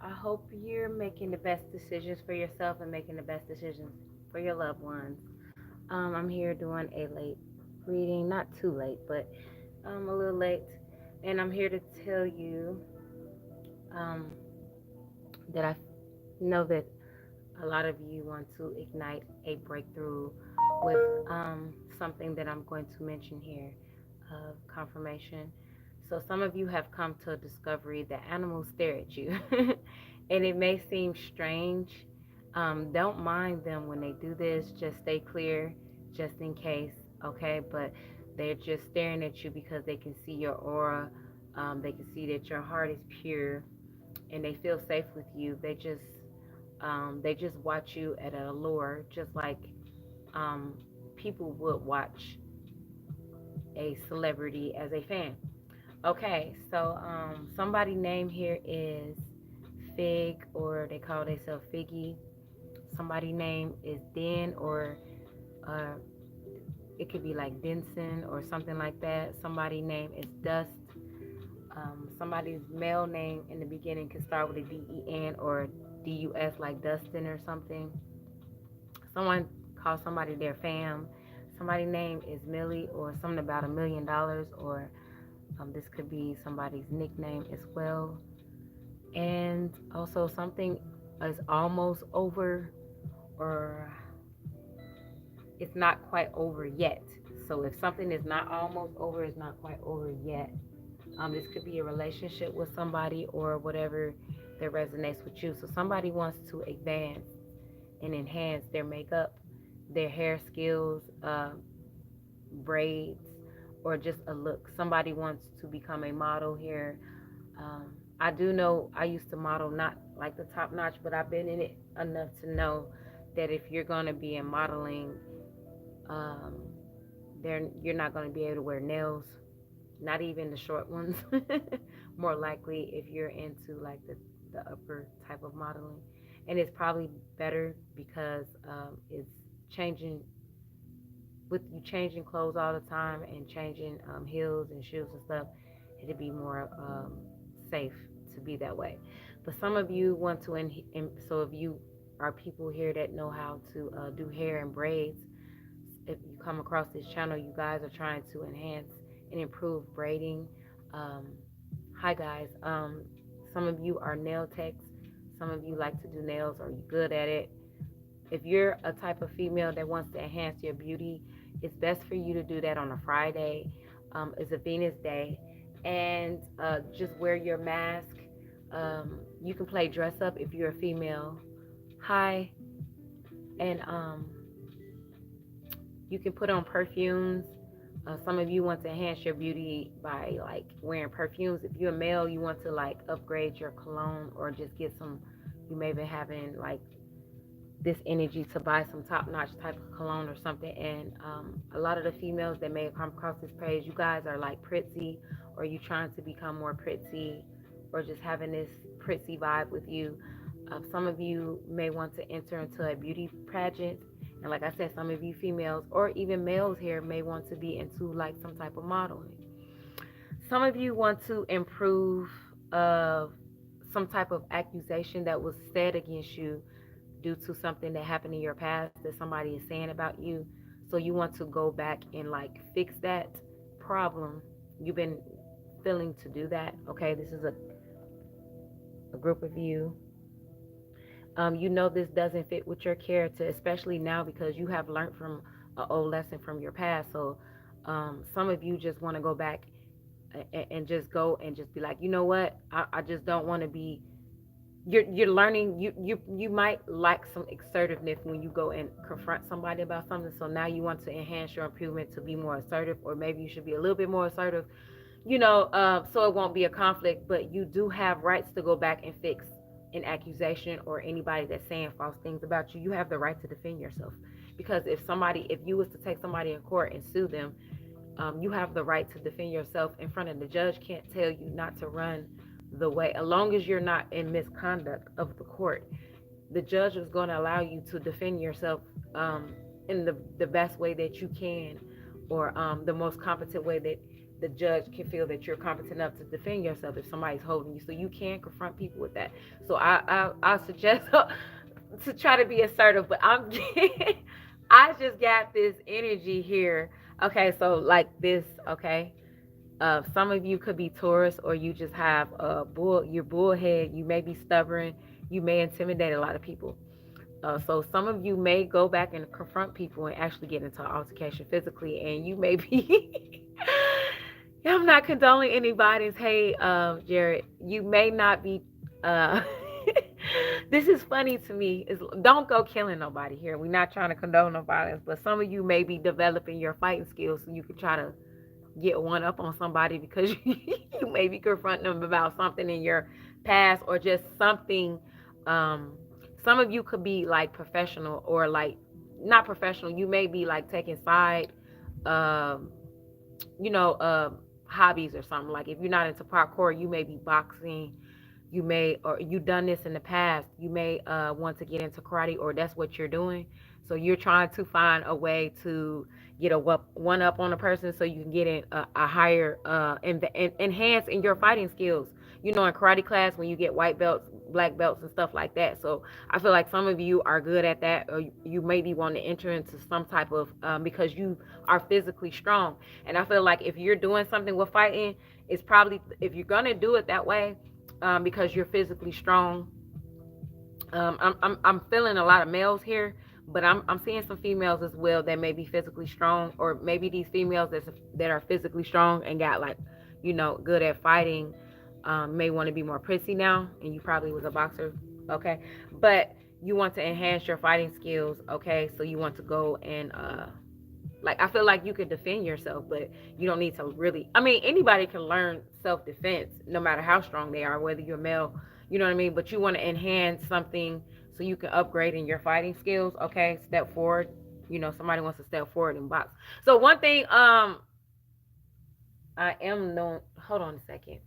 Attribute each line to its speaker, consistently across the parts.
Speaker 1: I hope you're making the best decisions for yourself and making the best decisions for your loved ones. I'm here doing a late reading, not too late, but a little late, and I'm here to tell you um, that I know that a lot of you want to ignite a breakthrough with something that I'm going to mention here of confirmation. So, some of you have come to a discovery that animals stare at you, and it may seem strange. Don't mind them when they do this, just stay clear just in case, okay? But they're just staring at you because they can see your aura, they can see that your heart is pure and they feel safe with you. They just watch you at an allure, just like um, people would watch a celebrity as a fan. Okay, so somebody name here is Fig, or they call themselves Figgy. Somebody name is Den, or uh, it could be like Benson or something like that. Somebody name is Dust. Somebody's male name in the beginning can start with a DEN or DUS, like Dustin or something. Someone calls somebody their fam. Somebody's name is Millie, or something about $1 million, or this could be somebody's nickname as well. And also, something is almost over, or it's not quite over yet. So, if something is not almost over, it's not quite over yet. This could be a relationship with somebody or whatever that resonates with you. So, somebody wants to advance and enhance their makeup, their hair skills, braids, or just a look. Somebody wants to become a model here. I do know I used to model, not like the top notch, but I've been in it enough to know that if you're going to be in modeling, um, you're not going to be able to wear nails, not even the short ones. More likely if you're into like the upper type of modeling. And it's probably better because it's changing, with you changing clothes all the time and changing heels and shoes and stuff. It'd be more safe to be that way. But some of you want to, so if you are people here that know how to do hair and braids, if you come across this channel, you guys are trying to enhance and improve braiding. Um, Hi guys. Some of you are nail techs. Some of you like to do nails, or you good at it. If you're a type of female that wants to enhance your beauty, it's best for you to do that on a Friday. It's a Venus day, and just wear your mask. You can play dress up if you're a female. Hi, and you can put on perfumes. Some of you want to enhance your beauty by like wearing perfumes. If you're a male, you want to like upgrade your cologne, or just get some. You may be having like this energy to buy some top-notch type of cologne or something. And a lot of the females that may have come across this page, you guys are like pretty, or you trying to become more pretty, or just having this pretty vibe with you. Some of you may want to enter into a beauty pageant, and like I said, some of you females or even males here may want to be into like some type of modeling. Some of you want to improve uh, some type of accusation that was said against you due to something that happened in your past that somebody is saying about you. So you want to go back and like fix that problem. You've been feeling to do that. Okay, this is a group of you. You know this doesn't fit with your character, especially now because you have learned from an old lesson from your past. So some of you just want to go back and just go and just be like, you know what? I just don't want to be. You're learning. You might lack some assertiveness when you go and confront somebody about something. So now you want to enhance your improvement to be more assertive, or maybe you should be a little bit more assertive. So it won't be a conflict. But you do have rights to go back and fix an accusation, or anybody that's saying false things about you. You have the right to defend yourself, because if you was to take somebody in court and sue them, you have the right to defend yourself in front of the judge. Can't tell you not to run the way, as long as you're not in misconduct of the court. The judge is going to allow you to defend yourself in the best way that you can, or the most competent way that the judge can feel that you're competent enough to defend yourself if somebody's holding you. So you can confront people with that. So I suggest to try to be assertive, but I just got this energy here. Okay, so like this, okay. Some of you could be Taurus, or you just have a bull. You're bullhead. You may be stubborn. You may intimidate a lot of people. So some of you may go back and confront people and actually get into an altercation physically, and you may be. I'm not condoning anybody's hate, Jared. You may not be. Uh, this is funny to me. Is don't go killing nobody here. We're not trying to condone no violence, but some of you may be developing your fighting skills so you can try to get one up on somebody because you may be confronting them about something in your past or just something. Um, some of you could be like professional or like not professional. You may be like taking side, um, you know, hobbies or something. Like if you're not into parkour, you may be boxing. You may, or you done this in the past. You may want to get into karate, or that's what you're doing. So you're trying to find a way to get a one up on a person so you can get in a higher enhance in your fighting skills. You know, in karate class when you get white belts, black belts, and stuff like that. So I feel like some of you are good at that, or you maybe want to enter into some type of because you are physically strong. And I feel like if you're doing something with fighting, it's probably if you're gonna do it that way because you're physically strong. I'm feeling a lot of males here, but I'm seeing some females as well that may be physically strong, or maybe these females that are physically strong and got like, you know, good at fighting, may want to be more prissy now, and you probably was a boxer, okay, but you want to enhance your fighting skills, okay, so you want to go and like I feel like you could defend yourself, but you don't need to really. I mean, anybody can learn self defense, no matter how strong they are, whether you're male. You know what I mean? But you want to enhance something so you can upgrade in your fighting skills. Okay, step forward. You know, somebody wants to step forward and box. So one thing, I am known. Hold on a second.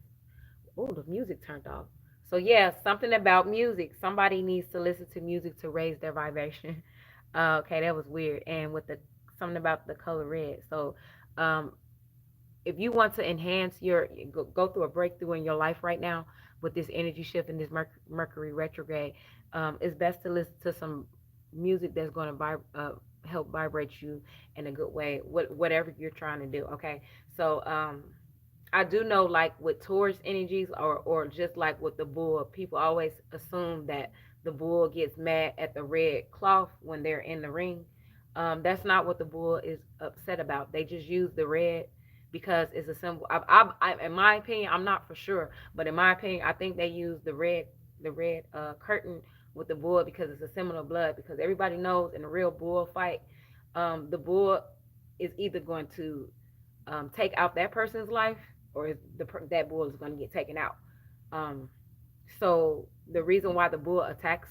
Speaker 1: Oh, the music turned off. So yeah, something about music. Somebody needs to listen to music to raise their vibration. Okay, that was weird. And with the something about the color red. So, um, if you want to enhance your go through a breakthrough in your life right now with this energy shift and this Mercury retrograde, it's best to listen to some music that's going to help vibrate you in a good way. Whatever you're trying to do. Okay, so I do know, like with Taurus energies, or just like with the bull, people always assume that the bull gets mad at the red cloth when they're in the ring. That's not what the bull is upset about. They just use the red because it's a symbol. In my opinion, I'm not for sure, but in my opinion, I think they use the red curtain with the bull because it's a symbol of blood. Because everybody knows in a real bull fight, the bull is either going to take out that person's life, or that bull is going to get taken out. Um, so the reason why the bull attacks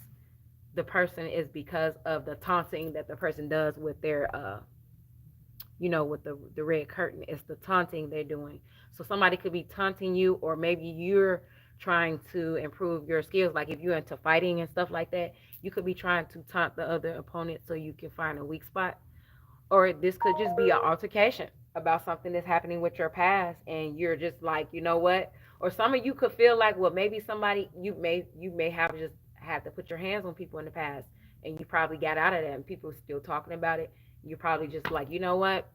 Speaker 1: the person is because of the taunting that the person does with their with the red curtain. It's the taunting they're doing. So somebody could be taunting you, or maybe you're trying to improve your skills. Like if you're into fighting and stuff like that, you could be trying to taunt the other opponent so you can find a weak spot. Or this could just be an altercation about something that's happening with your past, and you're just like, you know what? Or some of you could feel like, well, maybe somebody you may have just had to put your hands on people in the past, and you probably got out of that, and people are still talking about it. You're probably just like, you know what?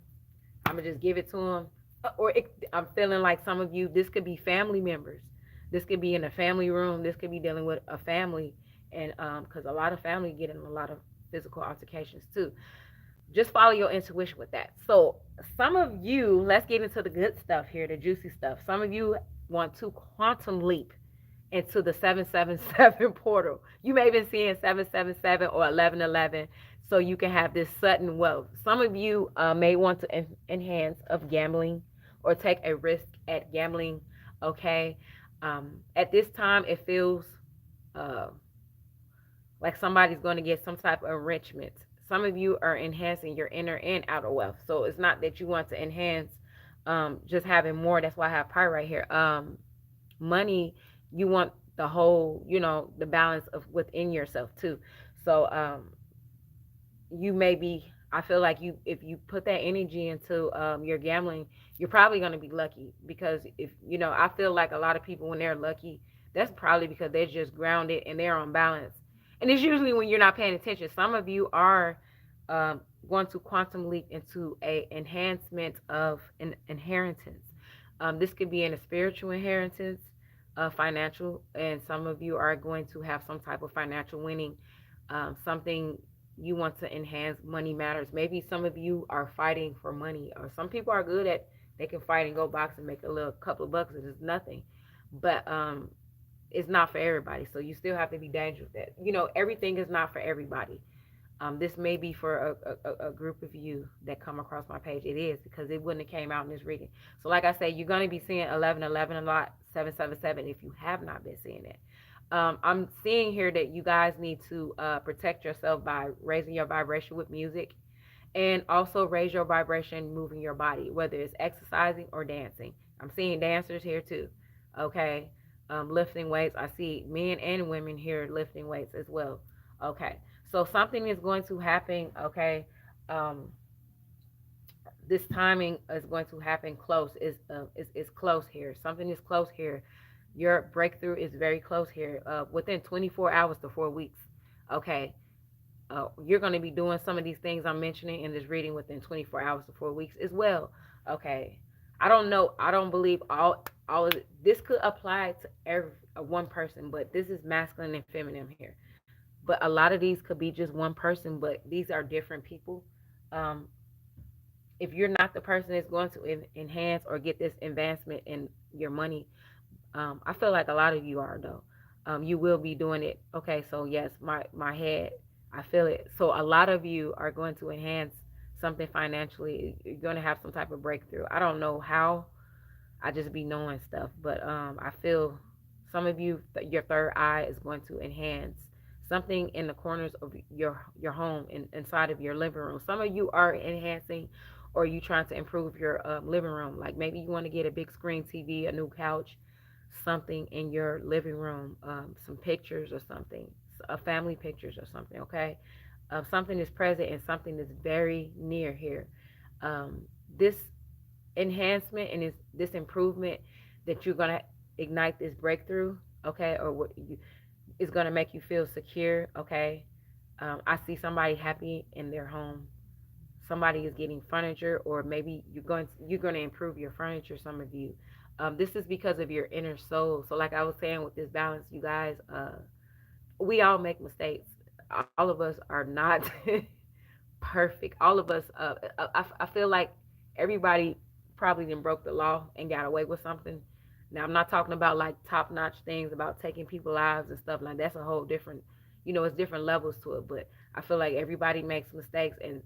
Speaker 1: I'm gonna just give it to them. I'm feeling like some of you, this could be family members. This could be in a family room. This could be dealing with a family, and because a lot of family get in a lot of physical altercations too. Just follow your intuition with that. So some of you, let's get into the good stuff here, the juicy stuff. Some of you want to quantum leap into the 777 portal. You may have been seeing 777 or 1111, so you can have this sudden wealth. Some of you may want to enhance of gambling or take a risk at gambling. Okay, at this time it feels uh, like somebody's going to get some type of enrichment. Some of you are enhancing your inner and outer wealth. So it's not that you want to enhance just having more. That's why I have pie right here. Money, you want the whole, the balance of within yourself too. So you may be, I feel like you, if you put that energy into your gambling, you're probably going to be lucky, because if you know, I feel like a lot of people when they're lucky, that's probably because they're just grounded and they're on balance. And it's usually when you're not paying attention. Some of you are going to quantum leap into a enhancement of an inheritance. This could be in a spiritual inheritance, financial, and some of you are going to have some type of financial winning, something you want to enhance. Money matters. Maybe some of you are fighting for money, or some people are good at, they can fight and go box and make a little couple of bucks. It is nothing, but it's not for everybody. So you still have to be dangerous. That you know, everything is not for everybody. This may be for a group of you that come across my page. It is, because it wouldn't have came out in this reading. So like I say, you're going to be seeing 1111 a lot, 777 if you have not been seeing it. I'm seeing here that you guys need to protect yourself by raising your vibration with music, and also raise your vibration moving your body, whether it's exercising or dancing. I'm seeing dancers here too. Okay. Lifting weights. I see men and women here lifting weights as well. Okay. So something is going to happen. Okay. Um, this timing is going to happen close. Is close here. Something is close here. Your breakthrough is very close here. Within 24 hours to 4 weeks. Okay. You're going to be doing some of these things I'm mentioning in this reading within 24 hours to 4 weeks as well. Okay. I don't know. I don't believe all of it. This could apply to every one person, but this is masculine and feminine here. But a lot of these could be just one person, but these are different people. Um, if you're not the person that's going to enhance or get this advancement in your money, I feel like a lot of you are though. You will be doing it. Okay, so yes, my head, I feel it. So a lot of you are going to enhance something financially. You're going to have some type of breakthrough. I don't know how. I just be knowing stuff, but I feel some of you, your third eye is going to enhance something in the corners of your home, inside of your living room. Some of you are enhancing, or you trying to improve your living room. Like maybe you want to get a big screen TV, a new couch, something in your living room, some pictures or something, a family pictures or something. Okay, something is present and something is very near here. This enhancement and this improvement that you're gonna ignite this breakthrough. Okay, or what you, is gonna make you feel secure. Okay, I see somebody happy in their home. Somebody is getting furniture, or maybe you're going to improve your furniture. Some of you, this is because of your inner soul. So like I was saying with this balance, you guys, we all make mistakes. All of us are not perfect. All of us, I feel like everybody probably done broke the law and got away with something. Now I'm not talking about like top notch things about taking people's lives and stuff like that's a whole different, it's different levels to it. But I feel like everybody makes mistakes, and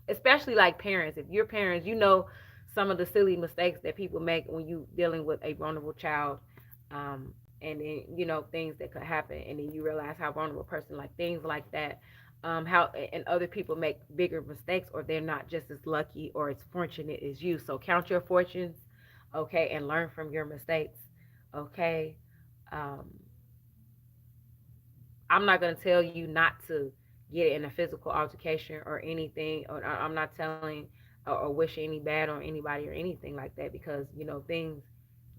Speaker 1: especially like parents. If you're parents, some of the silly mistakes that people make when you dealing with a vulnerable child. And then things that could happen, and then you realize how vulnerable a person, like things like that, how and other people make bigger mistakes, or they're not just as lucky or as fortunate as you. So count your fortunes, okay, and learn from your mistakes, okay. um, I'm not going to tell you not to get in a physical altercation or anything, or I'm not telling or wishing any bad on anybody or anything like that, because things,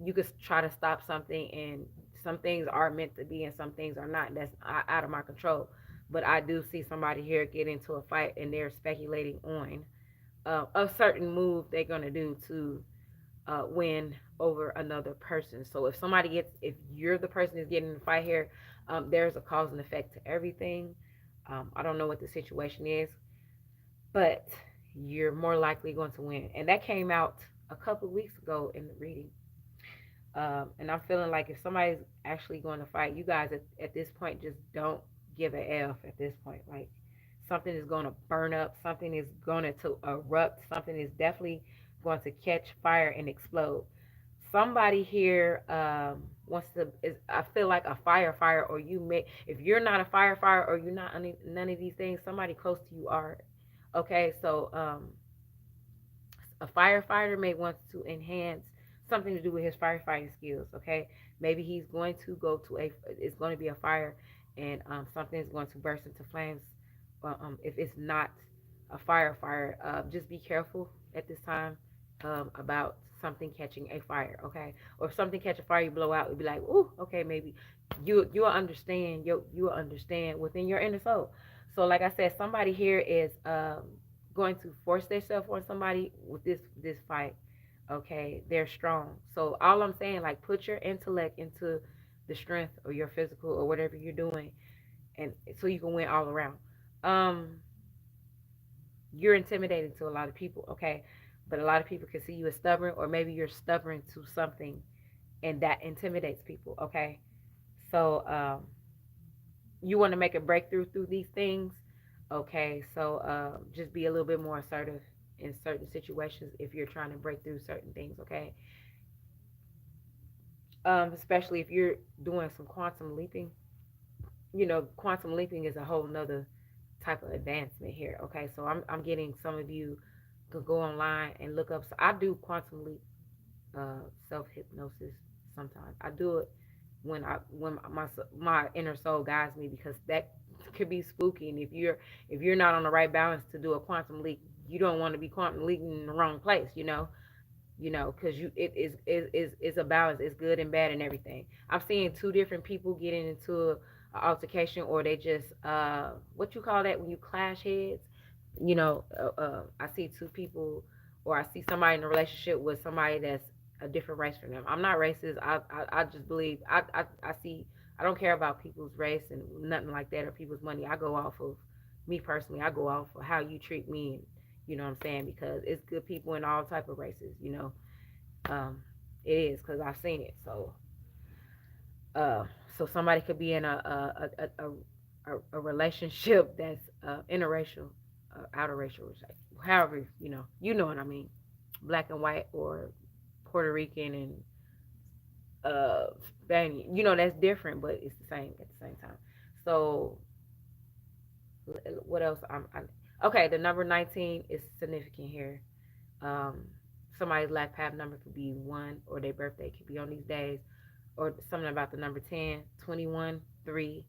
Speaker 1: you could try to stop something, and some things are meant to be and some things are not. That's out of my control. But I do see somebody here get into a fight, and they're speculating on a certain move they're going to do to win over another person. So if you're the person that's getting in the fight here, there's a cause and effect to everything. I don't know what the situation is, but you're more likely going to win. And that came out a couple of weeks ago in the reading. And I'm feeling like if somebody's actually going to fight, you guys at this point just don't give a F at this point. Like something is going to burn up, something is going to erupt, something is definitely going to catch fire and explode. Somebody here wants to. I feel like a firefighter, or you may. If you're not a firefighter, or you're not none of these things, somebody close to you are. Okay, so a firefighter may want to enhance something to do with his firefighting skills. Okay, maybe he's going to go to it's going to be a fire, and something is going to burst into flames. If it's not a fire. Just be careful at this time about something catching a fire, okay? Or if something catch a fire, you blow out, it'd be like, ooh, okay, maybe you'll understand. You'll understand within your inner soul. So, like I said, somebody here is going to force themselves on somebody with this fight. Okay, they're strong. So all I'm saying, like, put your intellect into the strength or your physical or whatever you're doing, and so you can win all around. Um, you're intimidating to a lot of people, okay? But a lot of people can see you as stubborn, or maybe you're stubborn to something, and that intimidates people, okay? So you want to make a breakthrough through these things, okay? So just be a little bit more assertive in certain situations if you're trying to break through certain things, okay? Especially if you're doing some quantum leaping. Quantum leaping is a whole nother type of advancement here. Okay, so I'm getting some of you could go online and look up. So I do quantum leap self hypnosis sometimes. I do it when my inner soul guides me, because that could be spooky. And if you're not on the right balance to do a quantum leap, you don't want to be quantum leaping in the wrong place. Because it's a balance. It's good and bad and everything. I'm seeing two different people getting into an altercation, or they just what you call that when you clash heads. I see two people, or I see somebody in a relationship with somebody that's a different race from them. I'm not racist. I just believe I see. I don't care about people's race and nothing like that, or people's money. I go off of me personally. I go off of how you treat me, and you know what I'm saying, because it's good people in all type of races. It is, because I've seen it. Uh, so somebody could be in a relationship that's interracial, outer racial, however, you know what I mean, black and white, or Puerto Rican and Spanish. That's different, but it's the same at the same time. So what else? Okay. The number 19 is significant here. Um, Somebody's life path number could be one, or their birthday could be on these days, or something about the number 10, 21, 3.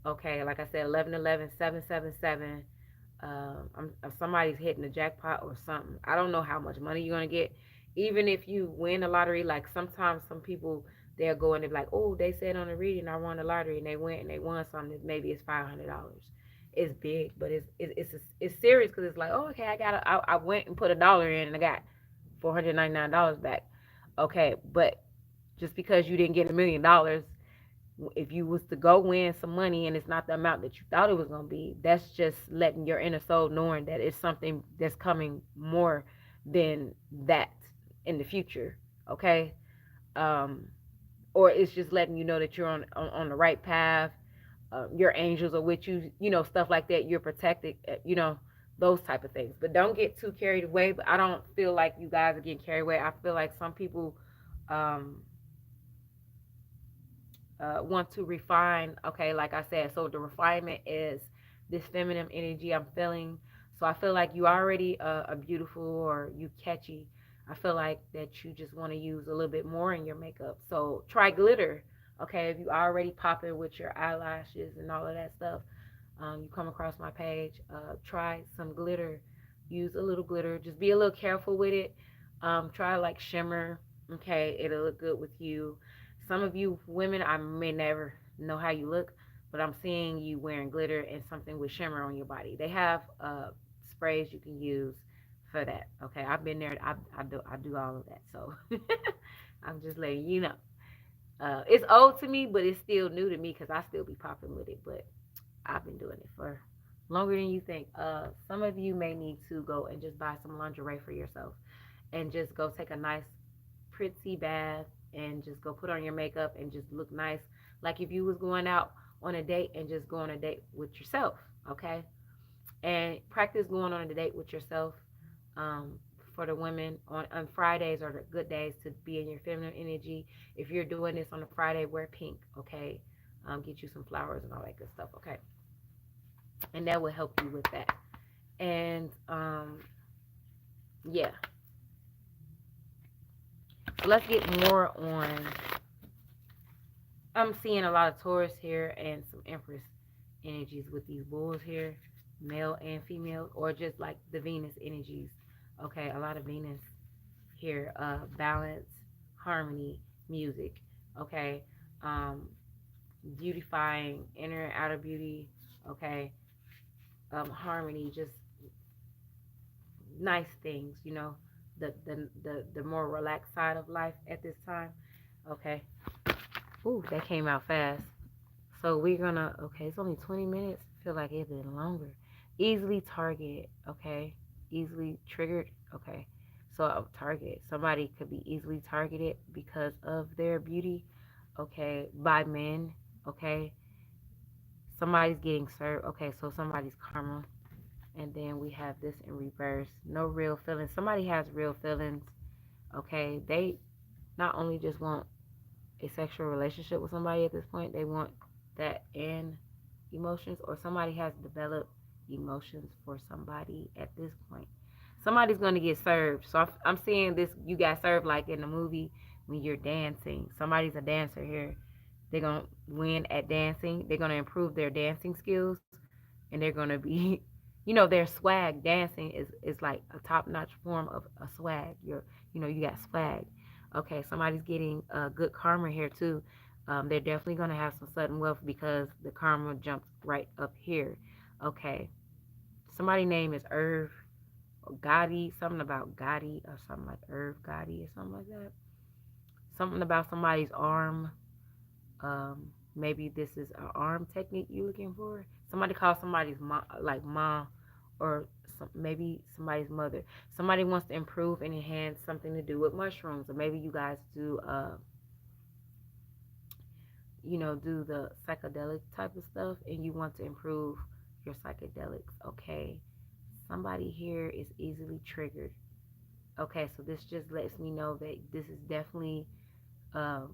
Speaker 1: Okay, like I said, 11, 11, 7, 7, 7. Somebody's hitting the jackpot or something. I don't know how much money you're going to get. Even if you win the lottery, like sometimes some people, they'll go and they're like, oh, they said on the reading I won the lottery, and they went and they won something. Maybe it's $500. It's big, but it's serious, because it's like, oh, okay, I went and put $1 in and I got $499 back. Okay, but just because you didn't get $1 million, if you was to go win some money and it's not the amount that you thought it was going to be, that's just letting your inner soul knowing that it's something that's coming more than that in the future. Okay. um or it's just letting you know that you're on the right path. Your angels are with you, stuff like that. You're protected, those type of things. But don't get too carried away. But I don't feel like you guys are getting carried away. I feel like some people um want to refine. Okay, like I said, so the refinement is this feminine energy I'm feeling. So I feel like you already are beautiful, or you catchy. I feel like that you just want to use a little bit more in your makeup. So try glitter. Okay, if you already popping with your eyelashes and all of that stuff, you come across my page, try some glitter. Use a little glitter. Just be a little careful with it. Try like shimmer. Okay, it'll look good with you. Some of you women, I may never know how you look, but I'm seeing you wearing glitter and something with shimmer on your body. They have sprays you can use for that. Okay, I've been there. I do all of that. So I'm just letting you know. It's old to me, but it's still new to me, because I still be popping with it. But I've been doing it for longer than you think. Some of you may need to go and just buy some lingerie for yourself, and just go take a nice, pretty bath, and just go put on your makeup and just look nice, like if you was going out on a date, and just go on a date with yourself. Okay, and practice going on a date with yourself. Um, for the women, on Fridays are the good days to be in your feminine energy. If you're doing this on a Friday, wear pink. Okay, get you some flowers and all that good stuff. Okay, and that will help you with that. And yeah, so let's get more on. I'm seeing a lot of Taurus here and some Empress energies with these bulls here. male and female, or just like the Venus energies. Okay, a lot of Venus here. Balance, harmony, music. Okay, um, beautifying inner and outer beauty. Okay, harmony, just nice things. The more relaxed side of life at this time. Okay. Ooh, that came out fast. So we're gonna, okay, it's only 20 minutes. Feel like it's been longer. Easily targeted, okay? Easily triggered, okay? So targeted. Somebody could be easily targeted because of their beauty, okay, by men, okay? Somebody's getting served, okay, so somebody's karma. And then we have this in reverse. No real feelings. Somebody has real feelings, okay? They not only just want a sexual relationship with somebody at this point, they want that and emotions, or somebody has developed emotions for somebody at this point. Somebody's going to get served. So I'm seeing this, you got served like in the movie when you're dancing. Somebody's a dancer here. They're going to win at dancing. They're going to improve their dancing skills, and they're going to be, their swag dancing is like a top notch form of a swag. You got swag. Okay, somebody's getting good karma here too. They're definitely going to have some sudden wealth because the karma jumps right up here. Okay, somebody's name is Irv or Gotti, something about Gotti or something like Irv Gotti or something like that. Something about somebody's arm. Maybe this is an arm technique you looking for. Somebody calls somebody's mom, like mom, or maybe somebody's mother. Somebody wants to improve and enhance something to do with mushrooms, or maybe you guys do, do the psychedelic type of stuff, and you want to improve your psychedelics. Okay, somebody here is easily triggered. Okay, so this just lets me know that this is definitely a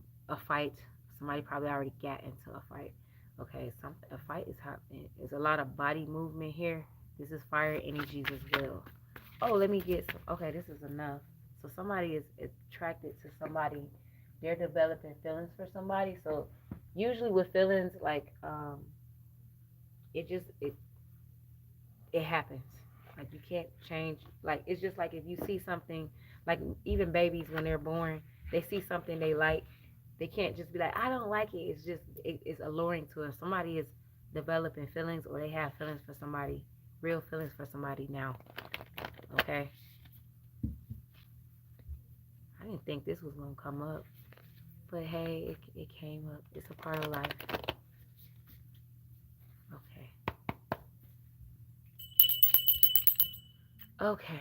Speaker 1: fight. Somebody probably already got into a fight. Okay, a fight is happening. There's a lot of body movement here. This is fire energies as well. Oh, let me get some. Okay, this is enough. So somebody is attracted to somebody. They're developing feelings for somebody. So usually with feelings, like it just it happens. Like you can't change. Like it's just like if you see something, like even babies when they're born, they see something they like. They can't just be like, I don't like it. It's just it's alluring to them. Somebody is developing feelings, or they have feelings for somebody, real feelings for somebody now. Okay. I didn't think this was gonna come up, but hey, it came up. It's a part of life. Okay. Okay.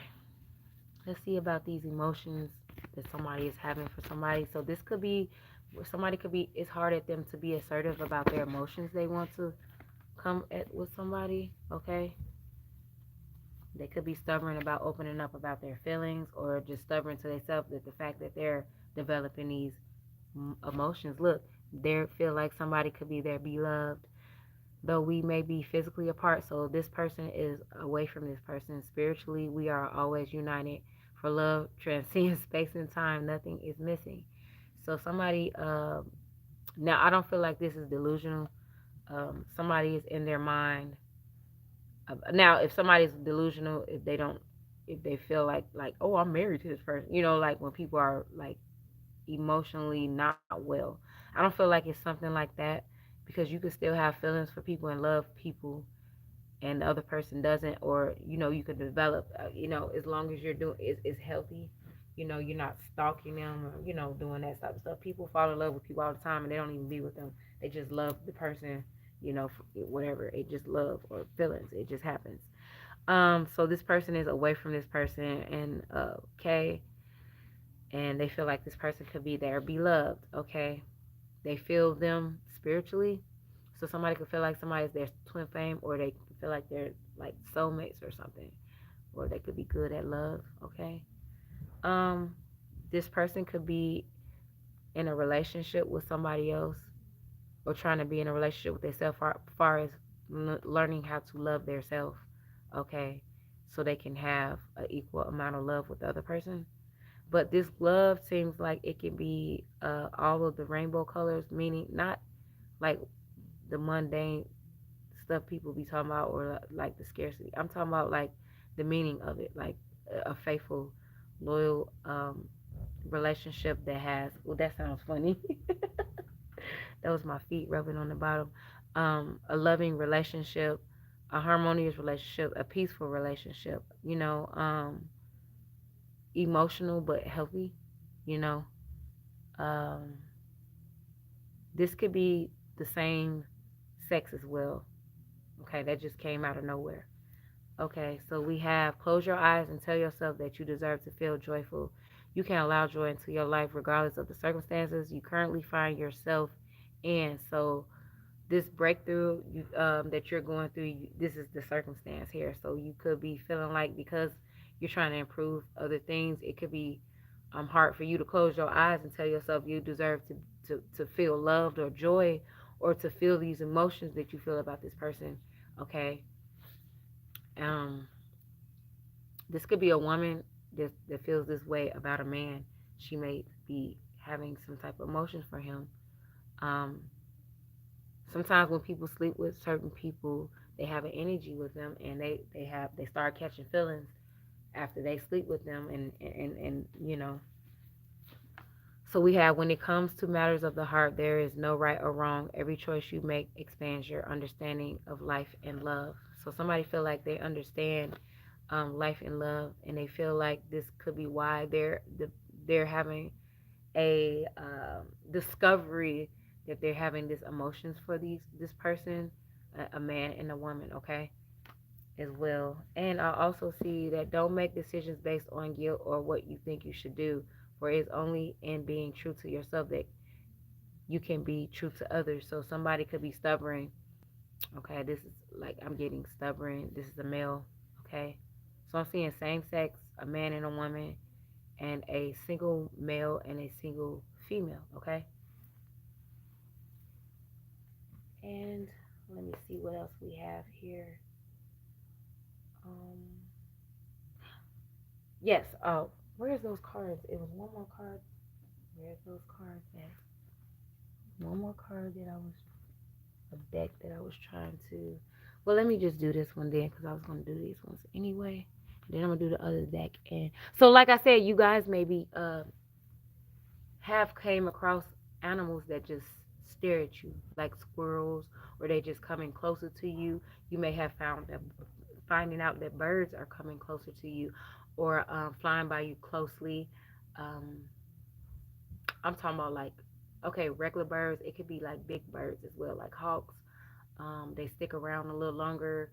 Speaker 1: Let's see about these emotions that somebody is having for somebody. So this could be where somebody could be, it's hard at them to be assertive about their emotions they want to come at with somebody. Okay. They could be stubborn about opening up about their feelings, or just stubborn to themselves that the fact that they're developing these emotions. Look, they feel like somebody could be their beloved, though we may be physically apart. So this person is away from this person. Spiritually, we are always united. For love transcends space and time. Nothing is missing. So somebody, now I don't feel like this is delusional. Somebody is in their mind. Now, if somebody's delusional, if they feel like, oh, I'm married to this person, like when people are like emotionally not well. I don't feel like it's something like that, because you can still have feelings for people and love people, and the other person doesn't, or you could develop, as long as you're doing is healthy. You're not stalking them, or doing that type of stuff. People fall in love with people all the time, and they don't even be with them. They just love the person, whatever. It just love or feelings. It just happens. So this person is away from this person, and okay, and they feel like this person could be their beloved. Okay, they feel them spiritually. So somebody could feel like somebody's their twin flame, or they could feel like they're like soulmates or something, or they could be good at love. Okay. Um, this person could be in a relationship with somebody else, or trying to be in a relationship with themselves, as far as learning how to love themselves. Okay, so they can have an equal amount of love with the other person. But this love seems like it can be all of the rainbow colors, meaning not like the mundane stuff people be talking about, or like the scarcity. I'm talking about like the meaning of it, like a faithful, loyal relationship that has. Well, that sounds funny. That was my feet rubbing on the bottom. A loving relationship, a harmonious relationship, a peaceful relationship. Emotional but healthy. You know, um, this could be the same sex as well. Okay, that just came out of nowhere. Okay, so we have close your eyes and tell yourself that you deserve to feel joyful. You can allow joy into your life regardless of the circumstances you currently find yourself in. So this breakthrough that you're going through, this is the circumstance here. So you could be feeling like because you're trying to improve other things, it could be hard for you to close your eyes and tell yourself you deserve to feel loved or joy or to feel these emotions that you feel about this person. Okay. Um, this could be a woman that feels this way about a man. She may be having some type of emotion for him. Um, Sometimes when people sleep with certain people, they have an energy with them, and they start catching feelings after they sleep with them, and So we have, when it comes to matters of the heart, there is no right or wrong. Every choice you make expands your understanding of life and love. So somebody feel like they understand life and love, and they feel like this could be why they're having a discovery that they're having these emotions for this person, a man and a woman, okay, as well. And I also see that don't make decisions based on guilt or what you think you should do, for it's only in being true to yourself that you can be true to others. So somebody could be stubborn. Okay, this is like I'm getting stubborn. This is a male. Okay, so I'm seeing same sex, a man and a woman, and a single male and a single female. Okay, and let me see what else we have here. Um, yes. Oh, where's those cards? It was one more card. Where's those cards at? One more card that I was a deck that I was trying to. Well, let me just do this one then, because I was gonna do these ones anyway. Then I'm gonna do the other deck, and so like I said, you guys maybe have came across animals that just stare at you like squirrels, or they just coming closer to you. You may have finding out that birds are coming closer to you, or flying by you closely. Um, I'm talking about like, okay, regular birds. It could be like big birds as well, like hawks. They stick around a little longer.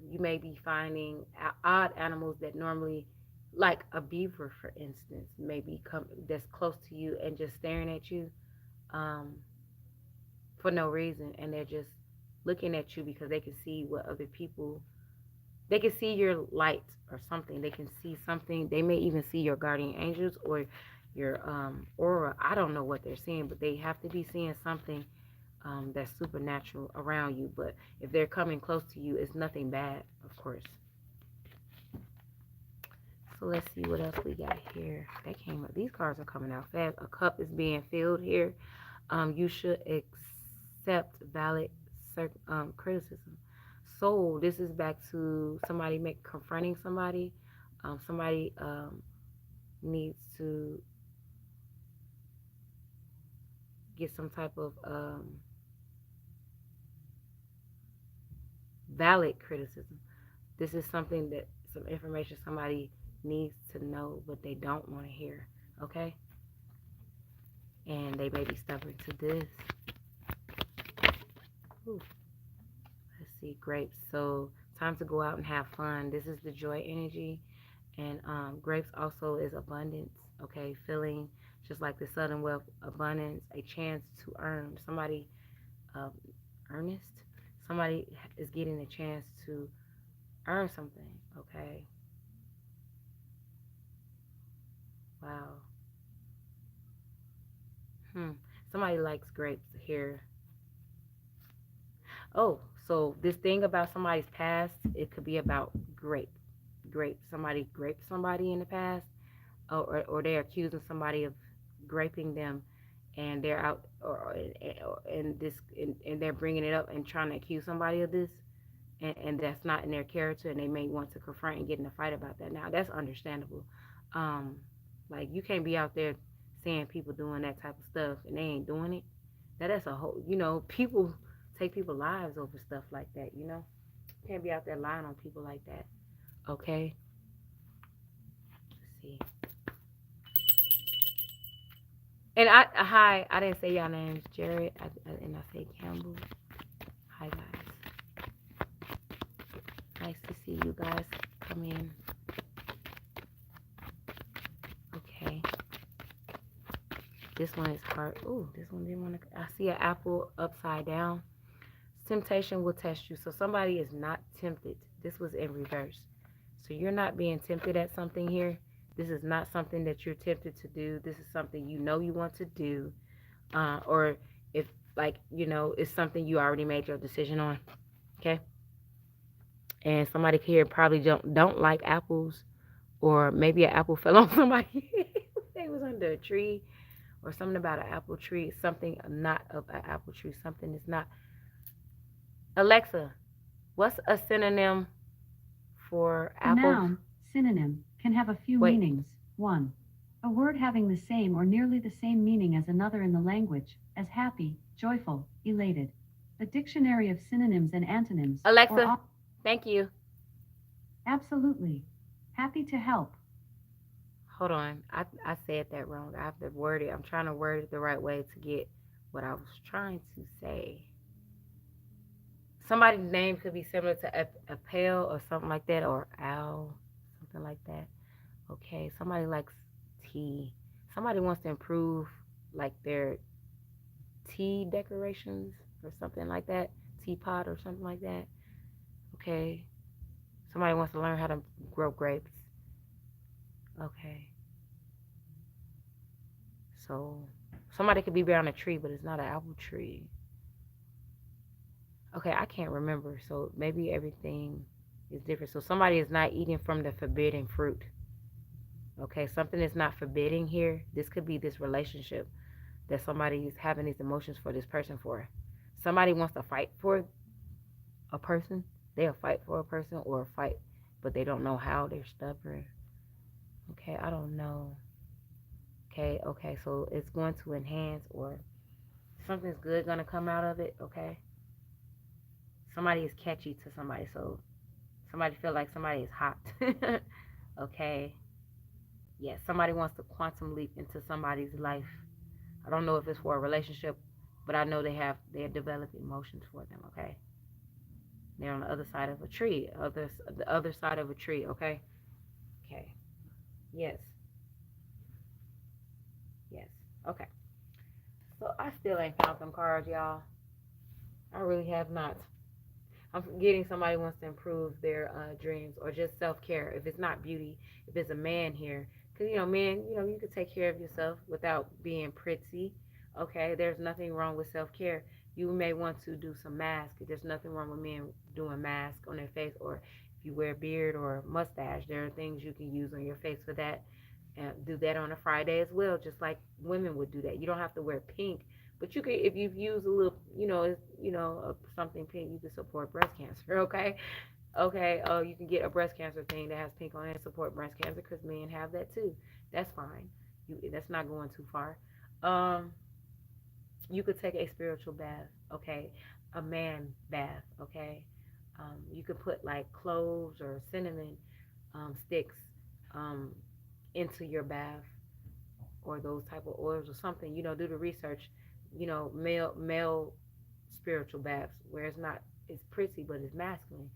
Speaker 1: You may be finding odd animals that normally, like a beaver, for instance, maybe come that's close to you and just staring at you um, for no reason, and they're just looking at you because they can see what other people. They can see your light or something. They can see something. They may even see your guardian angels or your aura. I don't know what they're seeing, but they have to be seeing something that's supernatural around you. But if they're coming close to you, it's nothing bad, of course. So let's see what else we got here. That came up. These cards are coming out fast. A cup is being filled here. You should accept valid criticism. So this is back to somebody confronting somebody. Somebody needs to get some type of valid criticism. This is something that some information somebody needs to know, but they don't want to hear. Okay, and they may be stubborn to this. Ooh, let's see, grapes. So time to go out and have fun. This is the joy energy, and grapes also is abundance. Okay, feeling just like the sudden wealth, abundance, a chance to earn. Somebody uh, earnest. Somebody is getting a chance to earn something. Okay. Wow. Hmm. Somebody likes grapes here. Oh, so this thing about somebody's past, it could be about grape. Somebody graped somebody in the past, or they're accusing somebody of graping them, and they're out or and this and they're bringing it up and trying to accuse somebody of this, and that's not in their character, and they may want to confront and get in a fight about that. Now that's understandable. um like you can't be out there seeing people doing that type of stuff and they ain't doing it. Now that's a whole, people take people's lives over stuff like that. You can't be out there lying on people like that. Okay, let's see. And hi, I didn't say y'all names, Jared, and I say Campbell. Hi guys, nice to see you guys come in. Okay, this one is hard. Ooh, this one didn't want to. I see an apple upside down. Temptation will test you. So somebody is not tempted. This was in reverse. So you're not being tempted at something here. This is not something that you're tempted to do. This is something you want to do. Or if, like, it's something you already made your decision on. Okay. And somebody here probably don't like apples, or maybe an apple fell on somebody. They was under a tree, or something about an apple tree. Something not of an apple tree. Something is not. Alexa, what's a synonym for
Speaker 2: A
Speaker 1: apple?
Speaker 2: noun, synonym, can have a few
Speaker 1: Wait,
Speaker 2: meanings. 1. A word having the same or nearly the same meaning as another in the language, as happy, joyful, elated. A dictionary of synonyms and antonyms, or
Speaker 1: Alexa, thank you.
Speaker 2: absolutely. Happy to help.
Speaker 1: Hold on. I said that wrong. I have to word it. I'm trying to word it the right way to get what I was trying to say. Somebody's name could be similar to a pale or something like that, or owl, something like that. Okay, somebody likes tea. Somebody wants to improve like their tea decorations or something like that. Teapot or something like that. Okay. Somebody wants to learn how to grow grapes. Okay. So somebody could be behind a tree, but it's not an apple tree. Okay, I can't remember. So maybe everything is different. So somebody is not eating from the forbidden fruit. Okay, something is not forbidding here. This could be this relationship that somebody is having these emotions for this person for. Somebody wants to fight for a person. They'll fight for a person or fight, but they don't know how. They're stubborn. Okay, I don't know. Okay, so it's going to enhance, or something's good gonna come out of it. Okay, somebody is catchy to somebody, so somebody feel like somebody is hot. Okay, yes, somebody wants to quantum leap into somebody's life. I don't know if it's for a relationship, but I know they have developed emotions for them. Okay, they're on the other side of a tree, the other side of a tree. Okay, okay, yes, yes. Okay, so I still ain't found them cards, y'all. I really have not. I'm getting somebody wants to improve their dreams, or just self care. If it's not beauty, if it's a man here, because men, you can take care of yourself without being pretty. Okay, there's nothing wrong with self care. You may want to do some mask. There's nothing wrong with men doing mask on their face, or if you wear a beard or mustache, there are things you can use on your face for that. And do that on a Friday as well, just like women would do that. You don't have to wear pink, but you could, if you've used a little, something pink, you can support breast cancer. Okay, okay. Oh, you can get a breast cancer thing that has pink on it and support breast cancer, because men have that too. That's fine. That's not going too far. Um, you could take a spiritual bath. Okay, a man bath. Okay, you could put like cloves or cinnamon sticks um, into your bath, or those type of oils or something. Do the research. Male spiritual baths where it's pretty but it's masculine.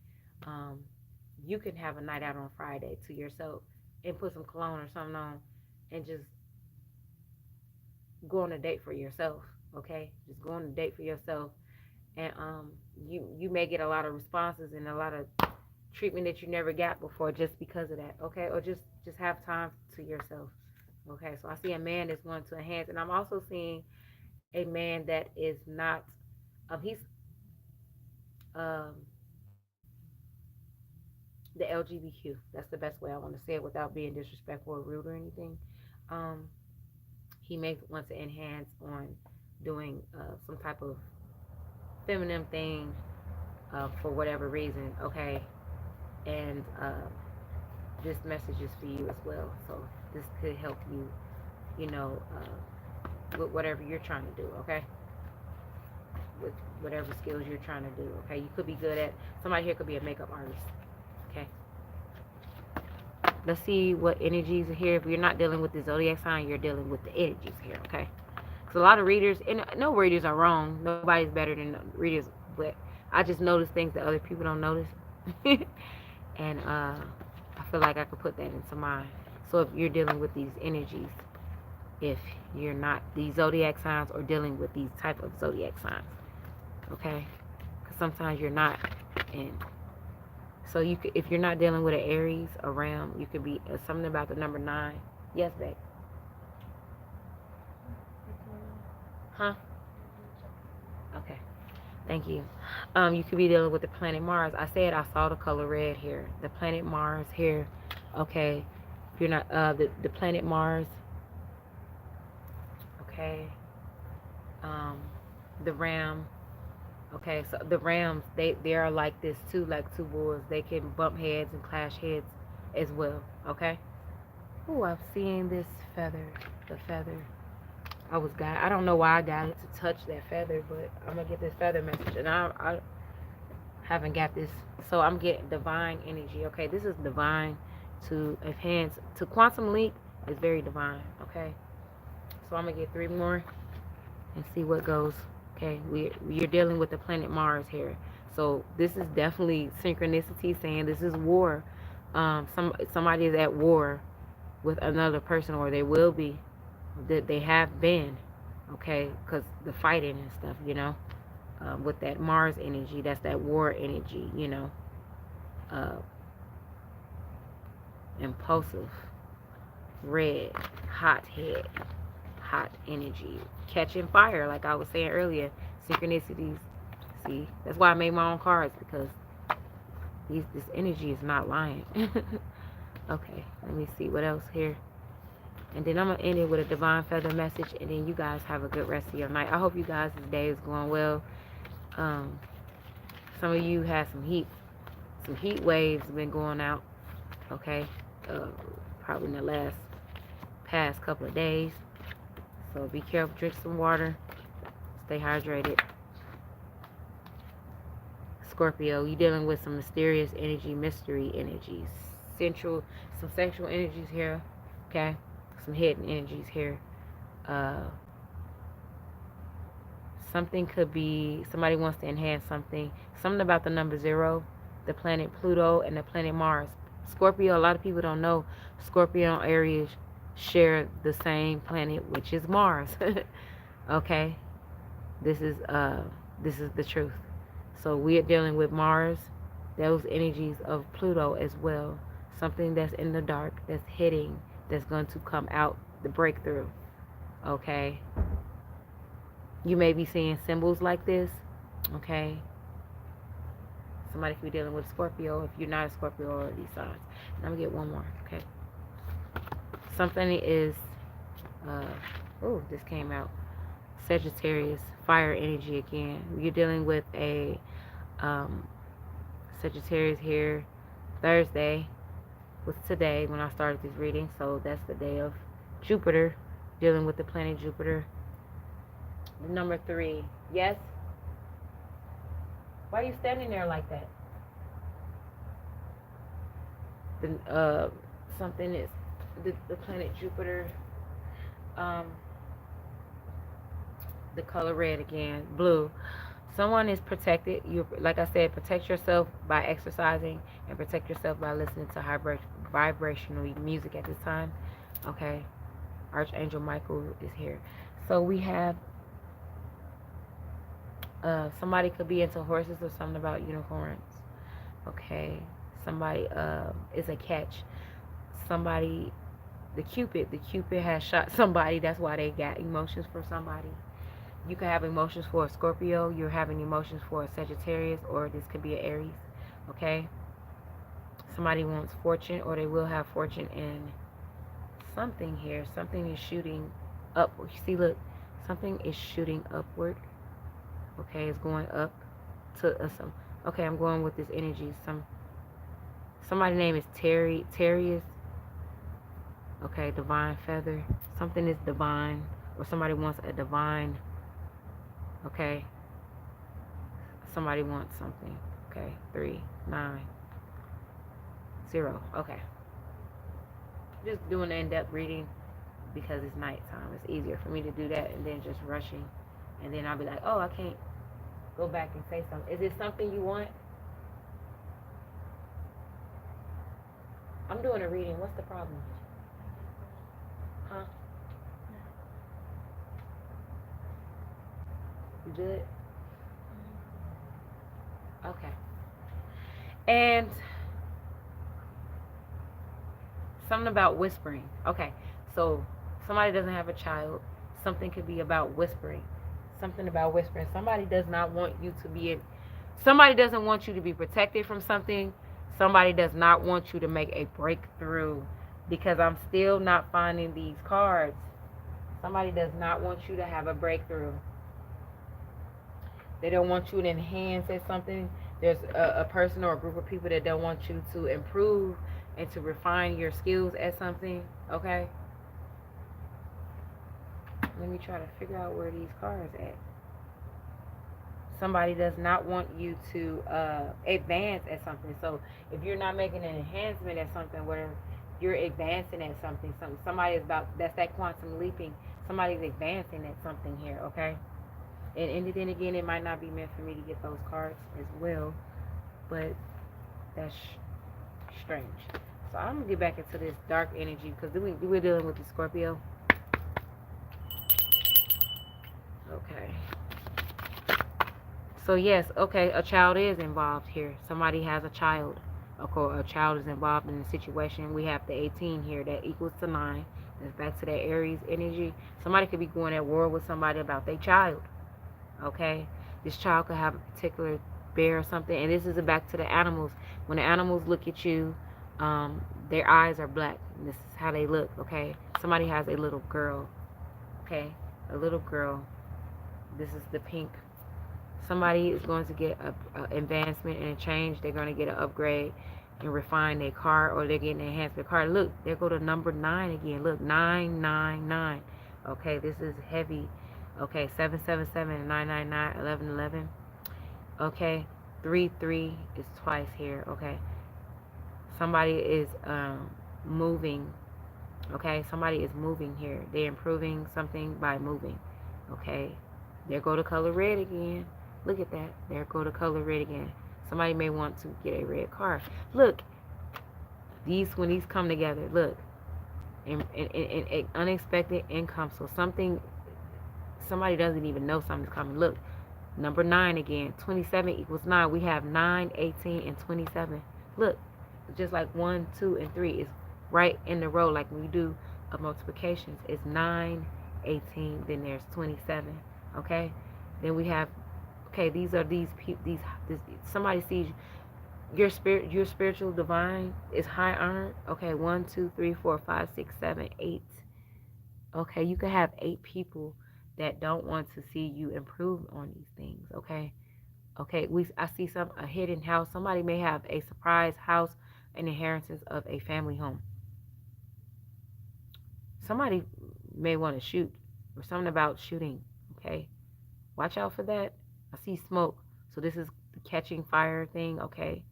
Speaker 1: Um, you can have a night out on Friday to yourself and put some cologne or something on, and just go on a date for yourself. Okay, just go on a date for yourself, and you may get a lot of responses and a lot of treatment that you never got before just because of that. Okay, or just have time to yourself. Okay, so I see a man that's going to enhance, and I'm also seeing a man that is not. He's um, the LGBTQ. That's the best way I want to say it without being disrespectful or rude or anything. Um, He may want to enhance on doing some type of feminine thing for whatever reason, okay? And this message is for you as well. So this could help you, you know, with whatever you're trying to do, okay? With whatever skills you're trying to do, okay? You could be good at, somebody here could be a makeup artist, okay? Let's see what energies are here. If you're not dealing with the zodiac sign, you're dealing with the energies here, okay? Because a lot of readers, and no readers are wrong. Nobody's better than readers, but I just notice things that other people don't notice. And I feel like I could put that into mine. So if you're dealing with these energies, if you're not these zodiac signs or dealing with these type of zodiac signs, okay? Because sometimes you're not, and so you could, if you're not dealing with an Aries, a Ram, you could be something about the number 9. Yes, babe. Huh? Okay. Thank you. You could be dealing with the planet Mars. I said I saw the color red here. The planet Mars here. Okay. If you're not the planet Mars. Okay. Um, the Ram. Okay. So the Rams, they are like this too, like two bulls. They can bump heads and clash heads as well. Okay. Oh, I'm seeing this feather. The feather. I don't know why I got it to touch that feather, but I'm gonna get this feather message, and I haven't got this. So I'm getting divine energy. Okay, this is divine to enhance to quantum leap is very divine. Okay, so I'm gonna get 3 more and see what goes. Okay, you're dealing with the planet Mars here, so this is definitely synchronicity saying this is war. Somebody is at war with another person, or they will be, that they have been. Okay, because the fighting and stuff, with that Mars energy, that's that war energy, uh, impulsive, red, hot head, hot energy, catching fire, like I was saying earlier, synchronicities. See, that's why I made my own cards, because this energy is not lying. Okay, let me see what else here. And then I'm going to end it with a divine feather message, and then you guys have a good rest of your night. I hope you guys' day is going well. Um, some of you had some heat waves been going out, okay? Probably in the past couple of days. So be careful, drink some water, stay hydrated. Scorpio, you dealing with some mysterious energy, mystery energies, some sexual energies here, okay? Some hidden energies here. Uh, Something could be, somebody wants to enhance something about the number 0, the planet Pluto, and the planet Mars. Scorpio, a lot of people don't know, Scorpio and Aries share the same planet, which is Mars. Okay? This is the truth. So we are dealing with Mars, those energies of Pluto as well. Something that's in the dark, that's hitting, that's going to come out, the breakthrough. Okay? You may be seeing symbols like this, okay? Somebody could be dealing with Scorpio if you're not a Scorpio or these signs. And I'm going to get one more, okay? Something is, this came out. Sagittarius, fire energy again. You're dealing with a Sagittarius here. Thursday was today when I started this reading, so that's the day of Jupiter, dealing with the planet Jupiter. Number 3. Yes? Why are you standing there like that? Something is the planet Jupiter. The color red again, blue. Someone is protected. You, like I said, protect yourself by exercising and protect yourself by listening to vibrational music at this time. Okay, Archangel Michael is here. So we have somebody could be into horses or something about unicorns. Okay, somebody is a catch. Somebody, the Cupid has shot somebody. That's why they got emotions for somebody. You can have emotions for a Scorpio. You're having emotions for a Sagittarius, or this could be an Aries. Okay, somebody wants fortune, or they will have fortune in something here. Something is shooting upward. You see, look, something is shooting upward. Okay, it's going up to some. Okay, I'm going with this energy. Somebody's name is Terrius. Okay, divine feather. Something is divine, or somebody wants a divine. Okay, somebody wants something. Okay, 390. Okay, just doing an in-depth reading because it's nighttime. It's easier for me to do that and then just rushing, and then I'll be like, oh, I can't go back and say something. Is it something you want? I'm doing a reading. What's the problem? Huh? You good? Okay. And something about whispering. Okay. So somebody doesn't have a child. Something could be about whispering. Something about whispering. Somebody does not want you to be in. Somebody doesn't want you to be protected from something. Somebody does not want you to make a breakthrough, because I'm still not finding these cards. Somebody does not want you to have a breakthrough. They don't want you to enhance at something. There's a person or a group of people that don't want you to improve and to refine your skills at something. Okay? Let me try to figure out where these cards at. Somebody does not want you to advance at something. So if you're not making an enhancement at something, where you're advancing at something, somebody is about, that's that quantum leaping. Somebody's advancing at something here, okay? And then again, it might not be meant for me to get those cards as well, but that's strange. So I'm gonna get back into this dark energy because we're dealing with the Scorpio. Okay. So yes, okay, a child is involved here. Somebody has a child. Okay, a child is involved in the situation. We have the 18 here. That equals to 9. That's back to that Aries energy. Somebody could be going at war with somebody about their child. Okay? This child could have a particular bear or something. And this is back to the animals. When the animals look at you, their eyes are black. And this is how they look. Okay? Somebody has a little girl. Okay? A little girl. This is the pink. Somebody is going to get an advancement and a change. They're going to get an upgrade and refine their car, or they're getting an enhancement car. Look, there go to number 9 again. Look, 999. Okay, this is heavy. Okay, 777, 999, 1111. Okay, 33 is twice here. Okay, somebody is moving. Okay, somebody is moving here. They're improving something by moving. Okay, there go the color red again. Look at that. There go the color red again. Somebody may want to get a red car. Look, when these come together, look, and unexpected income. So somebody doesn't even know something's coming. Look, number 9 again. 27 equals 9. We have 9, 18, and 27. Look, just like 1, 2, and 3 is right in the row, like when we do a multiplications. It's 9, 18, then there's 27. Okay, then we have. Okay, these are these people. This, somebody sees your spiritual divine is high honored. Okay, 1, 2, 3, 4, 5, 6, 7, 8. Okay, you can have 8 people that don't want to see you improve on these things. Okay, I see a hidden house. Somebody may have a surprise house, an inheritance of a family home. Somebody may want to shoot, or something about shooting. Okay, watch out for that. I see smoke. So this is the catching fire thing. Okay.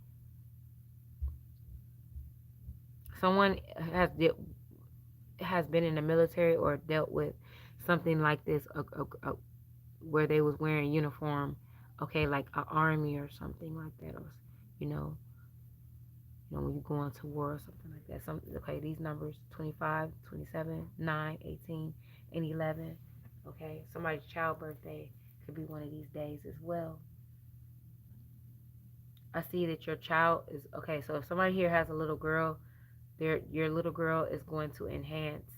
Speaker 1: Someone has been in the military or dealt with something like this, where they was wearing uniform. Okay, like an army or something like that, or you know, when you go into war or something like that. Okay, these numbers 25, 27, 9, 18, and 11. Okay, somebody's child birthday could be one of these days as well. I see that your child is okay. So if somebody here has a little girl, your little girl is going to enhance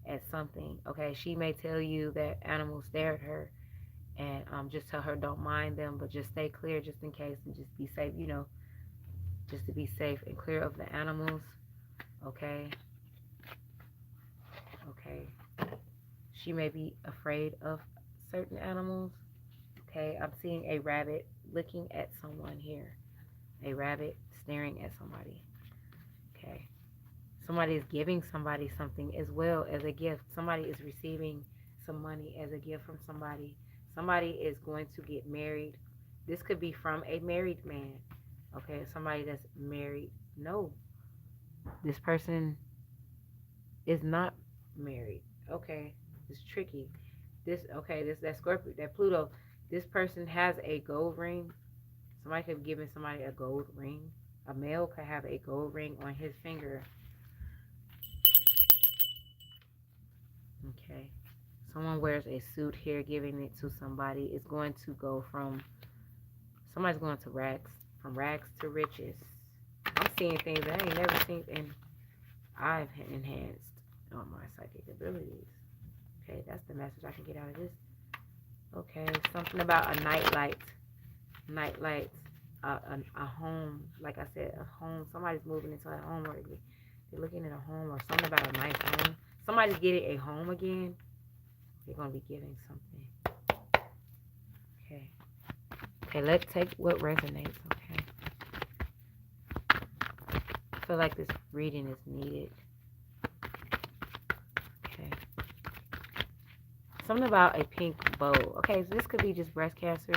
Speaker 1: at something. Okay, she may tell you that animals stare at her, and just tell her don't mind them, but just stay clear just in case, and just be safe. Just to be safe and clear of the animals. Okay. Okay. She may be afraid of certain animals. Okay, I'm seeing a rabbit looking at someone here. A rabbit staring at somebody. Okay. Somebody is giving somebody something as well as a gift. Somebody is receiving some money as a gift from somebody. Somebody is going to get married. This could be from a married man. Okay, somebody that's married. No, this person is not married. Okay, it's tricky. This okay, this that Scorpio, that Pluto. This person has a gold ring. Somebody could be giving somebody a gold ring. A male could have a gold ring on his finger. Okay. Someone wears a suit here, giving it to somebody. It's going to go from somebody's going to rags, from rags to riches. I'm seeing things that I ain't never seen, and I've enhanced on my psychic abilities. Okay, that's the message I can get out of this. Okay, something about a night lights, a home. Like I said, a home. Somebody's moving into a home, or they're looking at a home, or something about a nice home. Somebody's getting a home again. They're gonna be giving something. Okay. Okay, let's take what resonates. Okay. I feel like this reading is needed. Okay. Something about a pink bow. Okay, so this could be just breast cancer.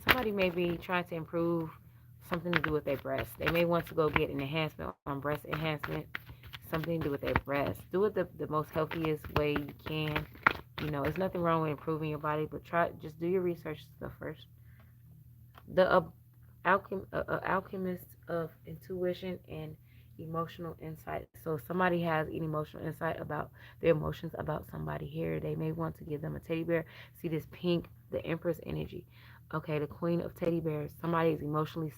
Speaker 1: Somebody may be trying to improve something to do with their breast. They may want to go get an enhancement on breast enhancement. Something to do with their breast. Do it the most healthiest way you can. You know, there's nothing wrong with improving your body, but just do your research stuff first. The alchemist of intuition and emotional insight. So somebody has an emotional insight about their emotions about somebody here. They may want to give them a teddy bear. See this pink, the Empress energy. Okay, the Queen of Teddy Bears. Somebody is emotionally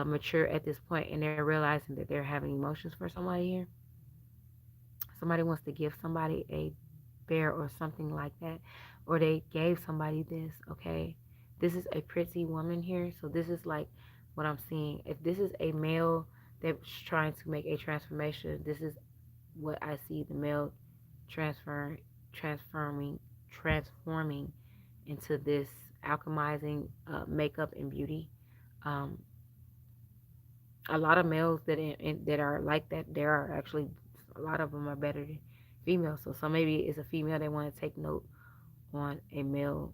Speaker 1: mature at this point, and they're realizing that they're having emotions for somebody here. Somebody wants to give somebody a bear or something like that, or they gave somebody this. Okay, this is a pretty woman here, so this is like what I'm seeing. If this is a male that's trying to make a transformation, this is what I see: the male transfer transforming transforming into this alchemizing makeup and beauty. um, a lot of males that are like that, there are actually a lot of them are better than females. So maybe it's a female they want to take note on a male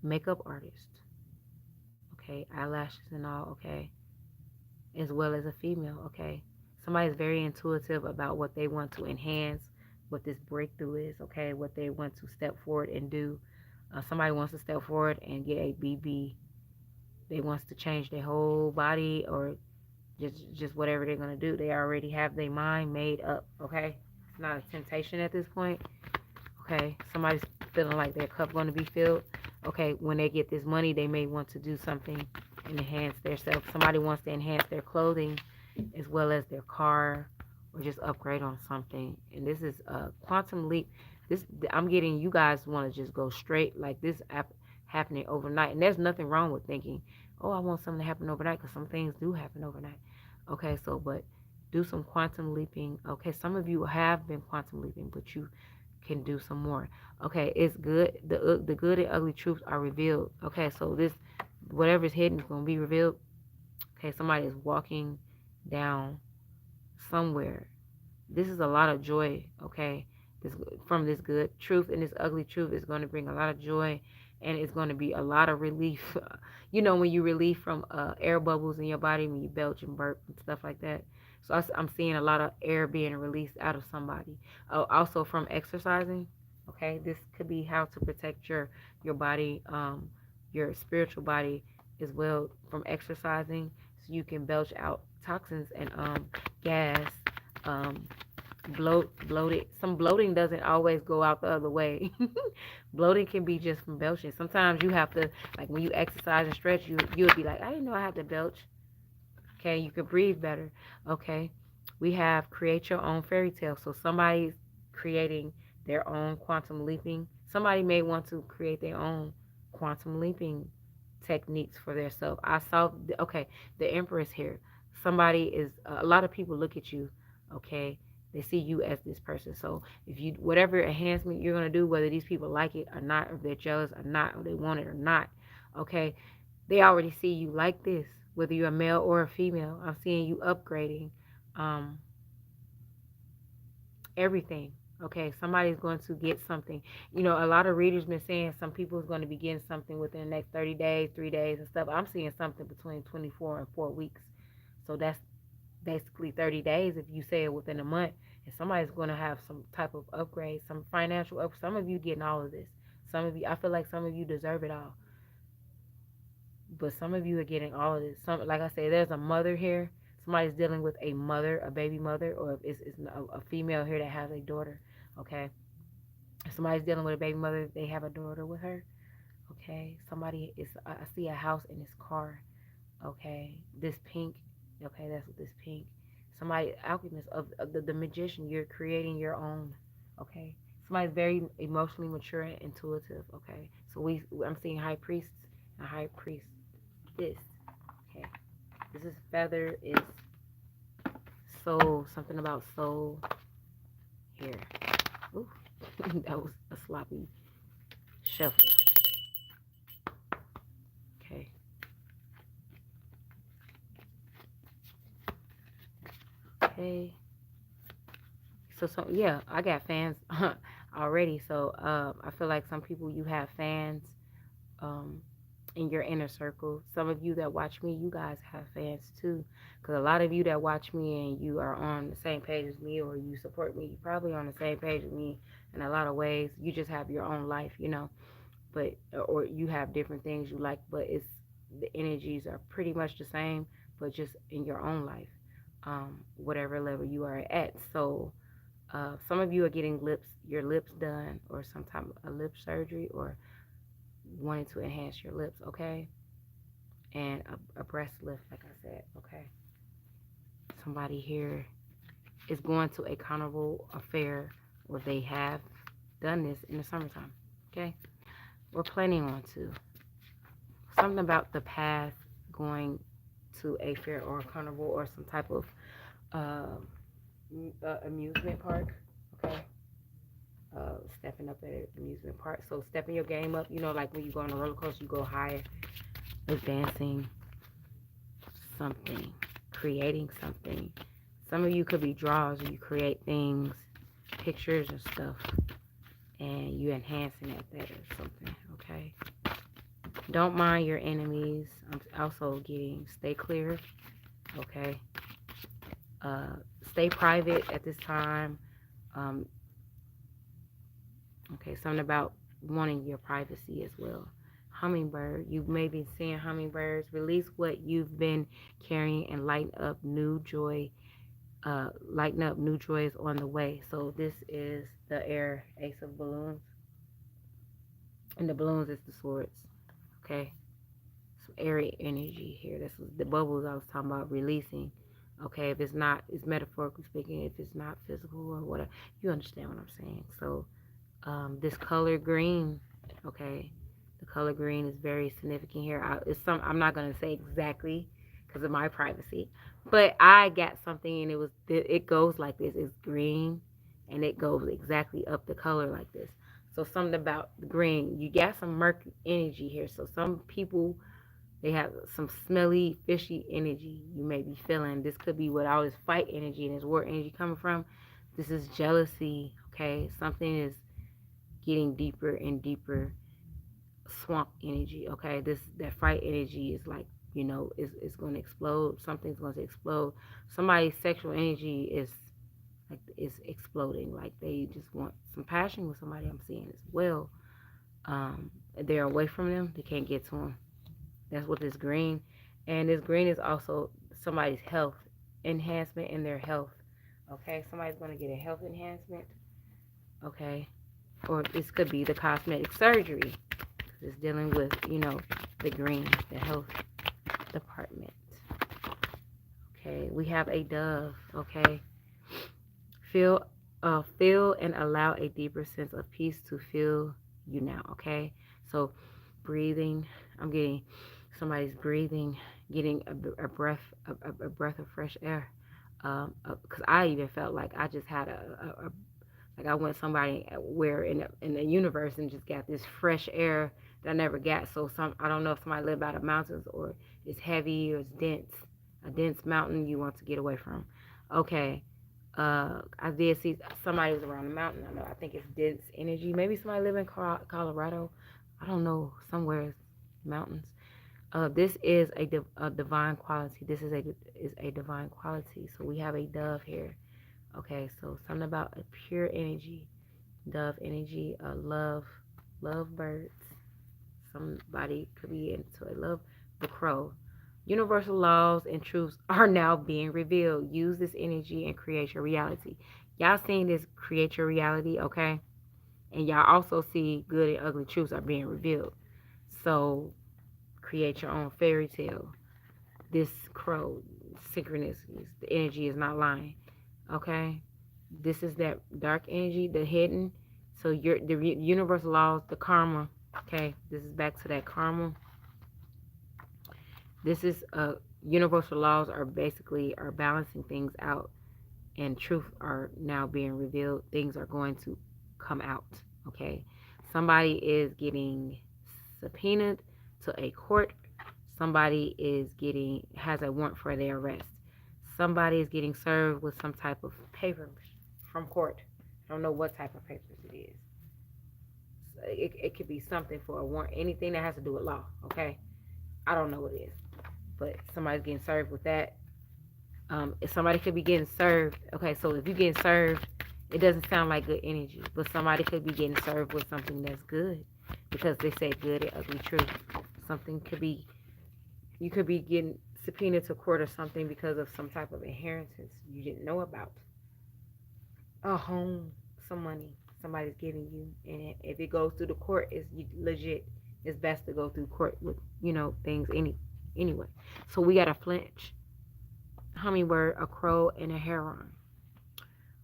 Speaker 1: makeup artist. Okay, eyelashes and all. Okay, as well as a female. Okay, somebody's very intuitive about what they want to enhance, what this breakthrough is. Okay, what they want to step forward and do. Somebody wants to step forward and get a BB. They wants to change their whole body, or just whatever they're gonna do. They already have their mind made up. Okay, it's not a temptation at this point. Okay, somebody's feeling like their cup going to be filled. Okay, when they get this money, they may want to do something and enhance their self. Somebody wants to enhance their clothing as well as their car, or just upgrade on something. And this is a quantum leap. This I'm getting. You guys want to just go straight like this happening overnight, and there's nothing wrong with thinking, oh, I want something to happen overnight, because some things do happen overnight. Okay, so but do some quantum leaping. Okay, some of you have been quantum leaping, but you can do some more. Okay, it's good. The good and ugly truths are revealed. Okay, so this whatever's hidden is gonna be revealed. Okay, somebody is walking down somewhere. This is a lot of joy. Okay, this from this good truth, and this ugly truth is going to bring a lot of joy, and it's going to be a lot of relief. You know, when you relieve from air bubbles in your body, when you belch and burp and stuff like that. So I'm seeing a lot of air being released out of somebody. Also from exercising. Okay, this could be how to protect your body, your spiritual body as well, from exercising, so you can belch out toxins and gas. Um, bloated. Some bloating doesn't always go out the other way. Bloating can be just from belching. Sometimes you have to, like when you exercise and stretch, you'll be like, I didn't know I had to belch. Okay, you can breathe better. Okay, we have create your own fairy tale. So somebody's creating their own quantum leaping. Somebody may want to create their own quantum leaping techniques for their self. I saw, okay, the Empress here. Somebody is, a lot of people look at you, okay? They see you as this person. So if you, whatever enhancement you're gonna do, whether these people like it or not, or they're jealous or not, or they want it or not, okay, they already see you like this. Whether you're a male or a female, I'm seeing you upgrading, um, everything. Okay, somebody's going to get something. You know, a lot of readers been saying some people's going to be getting something within the next 30 days, 3 days and stuff. I'm seeing something between 24 and 4 weeks. So that's basically 30 days if you say it within a month. And somebody's going to have some type of upgrade, some financial up. Some of you getting all of this. Some of you, I feel like some of you deserve it all. But some of you are getting all of this. Some, like I say, there's a mother here. Somebody's dealing with a mother, a baby mother, or if it's a female here that has a daughter. Okay, if somebody's dealing with a baby mother, they have a daughter with her. Okay, somebody is. I see a house in this car. Okay, this pink. Okay, that's what this pink. Somebody alchemist of the magician. You're creating your own. Okay, somebody's very emotionally mature and intuitive. Okay, so I'm seeing high priests and high priest. This. Okay, this is feather is soul. Something about soul here. Ooh, that was a sloppy shuffle. Okay. Okay. So yeah, I got fans already. So I feel like some people you have fans um in your inner circle. Some of you that watch me, you guys have fans too. Because a lot of you that watch me and you are on the same page as me or you support me, you're probably on the same page as me in a lot of ways. You just have your own life, you know. But or you have different things you like, but it's the energies are pretty much the same, but just in your own life, whatever level you are at. So some of you are getting your lips done, or some type of lip surgery, or wanting to enhance your lips. Okay, and a breast lift, like I said. Okay, somebody here is going to a carnival affair, or they have done this in the summertime. Okay, we're planning on to. Something about the path going to a fair or a carnival or some type of uh, amusement park. Okay, stepping up at an amusement park. So stepping your game up. You know, like when you go on a roller coaster, you go higher. Advancing something, creating something. Some of you could be drawers. You create things, pictures and stuff, and you enhancing that or something. Okay. Don't mind your enemies. I'm also getting stay clear. Okay. Uh, Stay private at this time. Um, okay. Something about wanting your privacy as well. Hummingbird. You may be seeing hummingbirds. Release what you've been carrying and lighten up new joy. Lighten up new joys on the way. So this is the air ace of balloons, and the balloons is the swords. Okay. Airy energy here. This was the bubbles I was talking about releasing. Okay, if it's not, it's metaphorically speaking. If it's not physical or whatever, you understand what I'm saying. So, this color green. Okay, the color green is very significant here. I'm not gonna say exactly because of my privacy, but I got something and it goes like this. It's green, and it goes exactly up the color like this. So something about the green. You got some Mercury energy here. So some people they have some smelly, fishy energy you may be feeling. This could be what all this fight energy and this war energy coming from. This is jealousy, okay? Something is getting deeper and deeper. Swamp energy, okay? That fight energy is like, is going to explode. Something's going to explode. Somebody's sexual energy is exploding. Like they just want some passion with somebody. I'm seeing as well. They're away from them. They can't get to them. That's what this green. And this green is also somebody's health enhancement in their health. Okay, somebody's going to get a health enhancement. Okay, or this could be the cosmetic surgery. It's dealing with, the green, the health department. Okay, we have a dove. Okay, feel, feel and allow a deeper sense of peace to fill you now. Okay, so breathing. I'm getting somebody's breathing, getting a breath of fresh air. Because I even felt like I just had like I went somebody where in the universe and just got this fresh air that I never got. So I don't know if somebody lived by the mountains or it's heavy or it's dense, a dense mountain you want to get away from. Okay. I did see somebody was around the mountain. I think it's dense energy. Maybe somebody live in Colorado. I don't know, somewhere mountains. This is a divine quality. This is a divine quality. So we have a dove here. Okay, so something about a pure energy, dove energy, love birds. Somebody could be into it. Love the crow. Universal laws and truths are now being revealed. Use this energy and create your reality. Y'all seeing this create your reality, okay? And y'all also see good and ugly truths are being revealed. So create your own fairy tale. This crow, synchronicities, the energy is not lying, okay? This is that dark energy, the hidden. So the universal laws, the karma. Okay, this is back to that karma. This is universal laws are balancing things out, and truth are now being revealed. Things are going to come out. Okay, somebody is getting subpoenaed to a court. Somebody has a warrant for their arrest. Somebody is getting served with some type of papers from court. I don't know what type of papers it is. It could be something for a warrant, anything that has to do with law. Okay, I don't know what it is, but somebody's getting served with that. If somebody could be getting served. Okay, so if you're getting served, it doesn't sound like good energy, but somebody could be getting served with something that's good because they say good and ugly truth. Something could be You could be getting subpoenaed to court or something because of some type of inheritance you didn't know about. A home, some money somebody's giving you, and if it goes through the court, it's legit. It's best to go through court with things anyway. So we got a flinch, hummingbird, a crow, and a heron.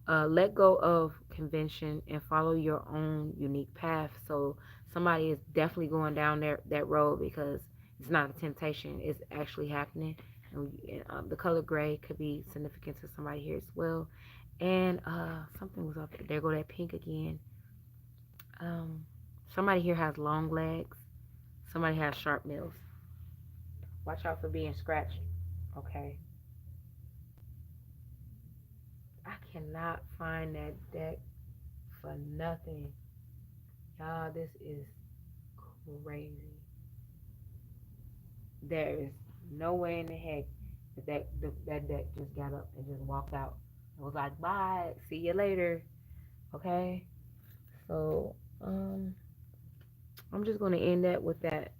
Speaker 1: Let go of convention and follow your own unique path. So somebody is definitely going down that road because it's not a temptation. It's actually happening. And the color gray could be significant to somebody here as well. And something was up there. There go that pink again. Um, Somebody here has long legs. Somebody has sharp nails. Watch out for being scratched. Okay. I cannot find that deck for nothing. Y'all, this is crazy. There is no way in the heck that deck just got up and just walked out. It was like, bye, see you later. Okay? So, I'm just going to end that with that.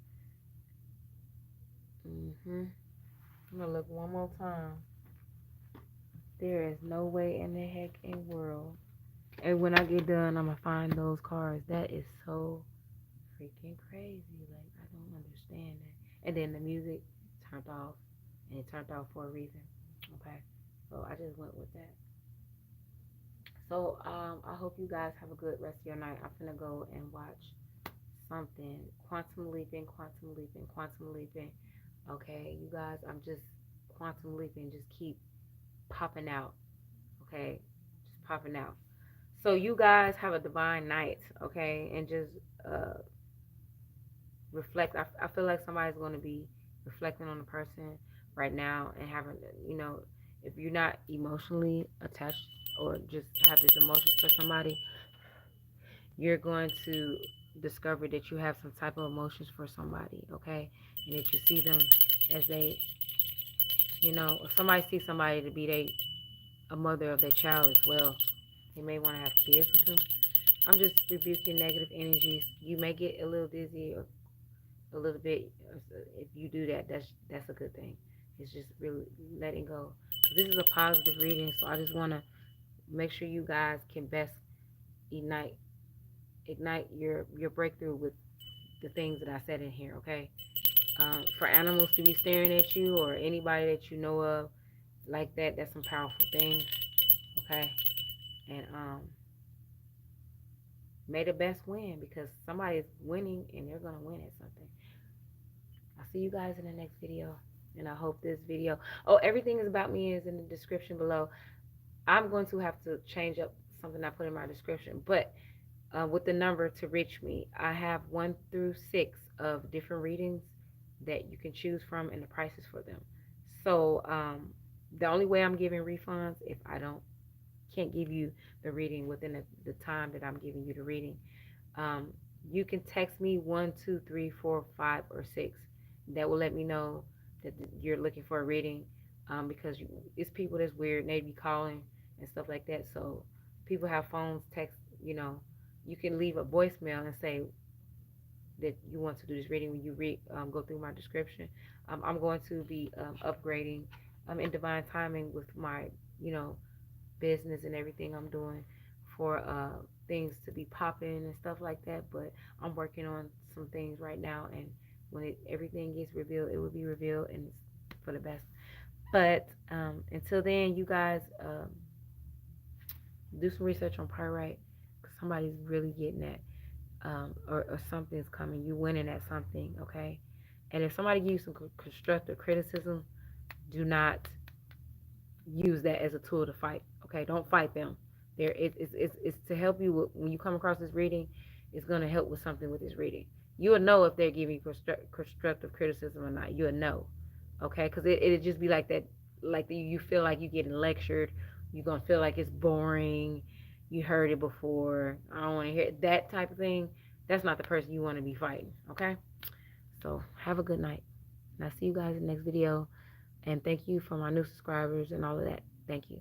Speaker 1: I'm going to look one more time. There is no way in the heck in world. And when I get done, I'm going to find those cards. That is so freaking crazy. Like, I don't understand that. And then the music turned off. And it turned off for a reason. Okay? So I just went with that. So I hope you guys have a good rest of your night. I'm going to go and watch something. Quantum leaping, quantum leaping, quantum leaping. Okay, you guys, I'm just quantum leaping. Just keep popping out. Okay? Just popping out. So you guys have a divine night. Okay? And just reflect. I feel like somebody's going to be reflecting on the person right now and having, if you're not emotionally attached or just have these emotions for somebody, you're going to discover that you have some type of emotions for somebody, okay? And that you see them as if somebody sees somebody to be a mother of their child as well, they may want to have kids with them. I'm just rebuking negative energies. You may get a little dizzy or a little bit. If you do that, that's a good thing. It's just really letting go. This is a positive reading, so I just want to make sure you guys can best ignite your breakthrough with the things that I said in here. Okay, for animals to be staring at you or anybody that you know of like that, that's some powerful things. Okay, and may the best win because somebody's winning and they're gonna win at something. I'll see you guys in the next video. And I hope this video, oh, everything is about me is in the description below. I'm going to have to change up something I put in my description, but with the number to reach me, I have 1 through 6 of different readings that you can choose from and the prices for them. So the only way I'm giving refunds if I don't can't give you the reading within the time that I'm giving you the reading. Um, you can text me 1, 2, 3, 4, 5, or 6. That will let me know that you're looking for a reading, because it's people that's weird and they be calling and stuff like that. So people have phones, text, you can leave a voicemail and say that you want to do this reading when you go through my description. I'm going to be upgrading in divine timing with my, you know, business and everything I'm doing for things to be popping and stuff like that. But I'm working on some things right now, and when everything gets revealed, it will be revealed, and it's for the best. But until then, you guys do some research on pyrite, because somebody's really getting that, or something's coming. You winning at something, okay? And if somebody gives you some constructive criticism, do not use that as a tool to fight. Okay, don't fight them. It's to help you when you come across this reading. It's going to help with something with this reading. You'll know if they're giving you constructive criticism or not. You'll know, okay? Because it'll just be like that, like you feel like you're getting lectured. You're gonna feel like it's boring. You heard it before. I don't want to hear that type of thing. That's not the person you want to be fighting. Okay. So have a good night. And I'll see you guys in the next video. And thank you for my new subscribers and all of that. Thank you.